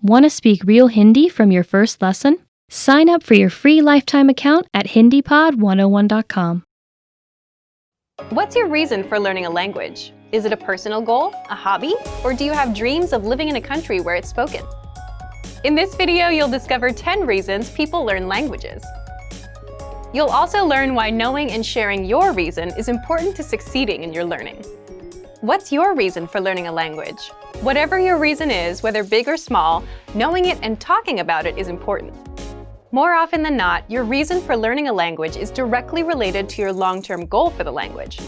Want to speak real Hindi from your first lesson? Sign up for your free lifetime account at HindiPod101.com. What's your reason for learning a language? Is it a personal goal, a hobby, or do you have dreams of living in a country where it's spoken? In this video, you'll discover 10 reasons people learn languages. You'll also learn why knowing and sharing your reason is important to succeeding in your learning. What's your reason for learning a language? Whatever your reason is, whether big or small, knowing it and talking about it is important. More often than not, your reason for learning a language is directly related to your long-term goal for the language.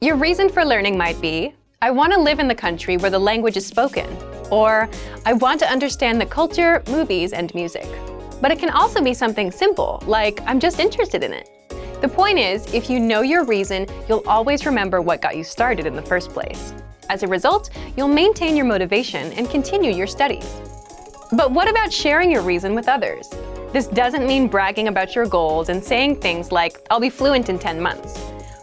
Your reason for learning might be, I want to live in the country where the language is spoken, or I want to understand the culture, movies, and music. But it can also be something simple, like I'm just interested in it. The point is, if you know your reason, you'll always remember what got you started in the first place. As a result, you'll maintain your motivation and continue your studies. But what about sharing your reason with others? This doesn't mean bragging about your goals and saying things like, I'll be fluent in 10 months.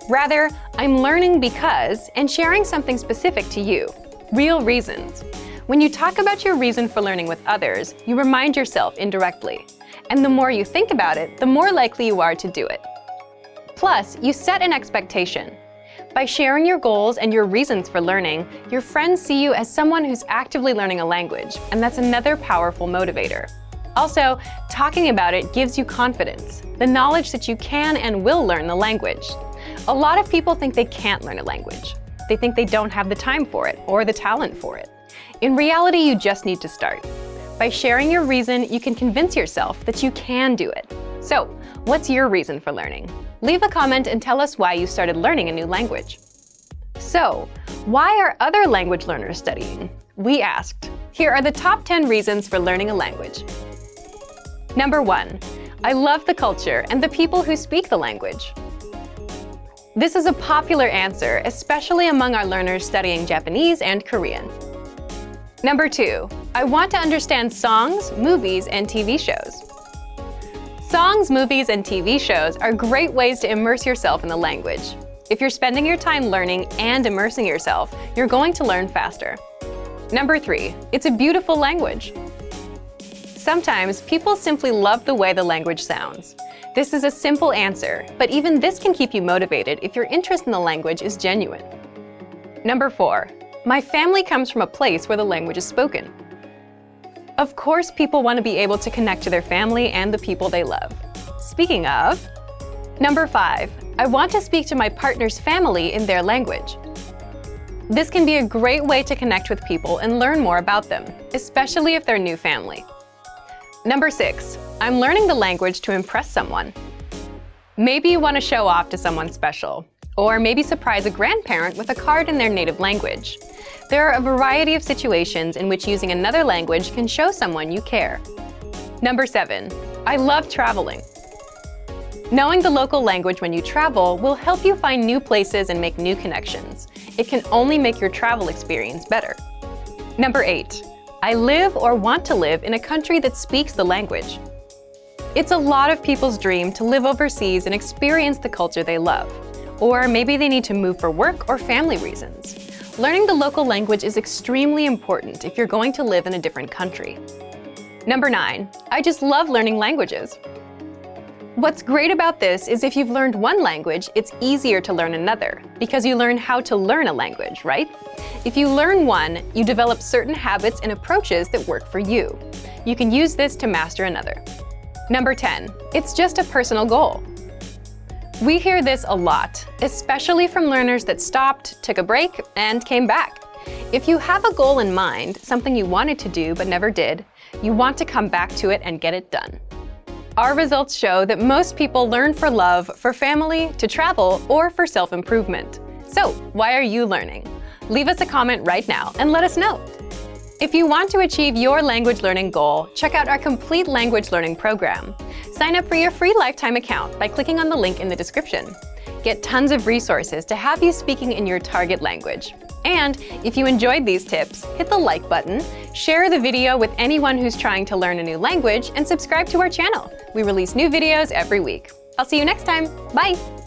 Rather, I'm learning because, and sharing something specific to you. Real reasons. When you talk about your reason for learning with others, you remind yourself indirectly. And the more you think about it, the more likely you are to do it. Plus, you set an expectation. By sharing your goals and your reasons for learning, your friends see you as someone who's actively learning a language, and that's another powerful motivator. Also, talking about it gives you confidence, the knowledge that you can and will learn the language. A lot of people think they can't learn a language. They think they don't have the time for it or the talent for it. In reality, you just need to start. By sharing your reason, you can convince yourself that you can do it. So, what's your reason for learning? Leave a comment and tell us why you started learning a new language. So, why are other language learners studying? We asked. Here are the top 10 reasons for learning a language. Number 1. I love the culture and the people who speak the language. This is a popular answer, especially among our learners studying Japanese and Korean. Number 2. I want to understand songs, movies, and TV shows. Songs, movies, and TV shows are great ways to immerse yourself in the language. If you're spending your time learning and immersing yourself, you're going to learn faster. Number 3. It's a beautiful language. Sometimes people simply love the way the language sounds. This is a simple answer, but even this can keep you motivated if your interest in the language is genuine. Number 4. My family comes from a place where the language is spoken. Of course, people want to be able to connect to their family and the people they love. Speaking of, Number 5. I want to speak to my partner's family in their language. This can be a great way to connect with people and learn more about them, especially if they're new family. Number 6. I'm learning the language to impress someone. Maybe you want to show off to someone special, or maybe surprise a grandparent with a card in their native language. There are a variety of situations in which using another language can show someone you care. Number 7. I love traveling. Knowing the local language when you travel will help you find new places and make new connections. It can only make your travel experience better. Number 8. I live or want to live in a country that speaks the language. It's a lot of people's dream to live overseas and experience the culture they love. Or maybe they need to move for work or family reasons. Learning the local language is extremely important if you're going to live in a different country. Number 9. I just love learning languages. What's great about this is if you've learned one language, it's easier to learn another, because you learn how to learn a language, right? If you learn one, you develop certain habits and approaches that work for you. You can use this to master another. Number 10. It's just a personal goal. We hear this a lot, especially from learners that stopped, took a break, and came back. If you have a goal in mind, something you wanted to do but never did, you want to come back to it and get it done. Our results show that most people learn for love, for family, to travel, or for self-improvement. So, why are you learning? Leave us a comment right now and let us know. If you want to achieve your language learning goal, check out our complete language learning program. Sign up for your free lifetime account by clicking on the link in the description. Get tons of resources to have you speaking in your target language. And if you enjoyed these tips, hit the like button, share the video with anyone who's trying to learn a new language, and subscribe to our channel. We release new videos every week. I'll see you next time. Bye!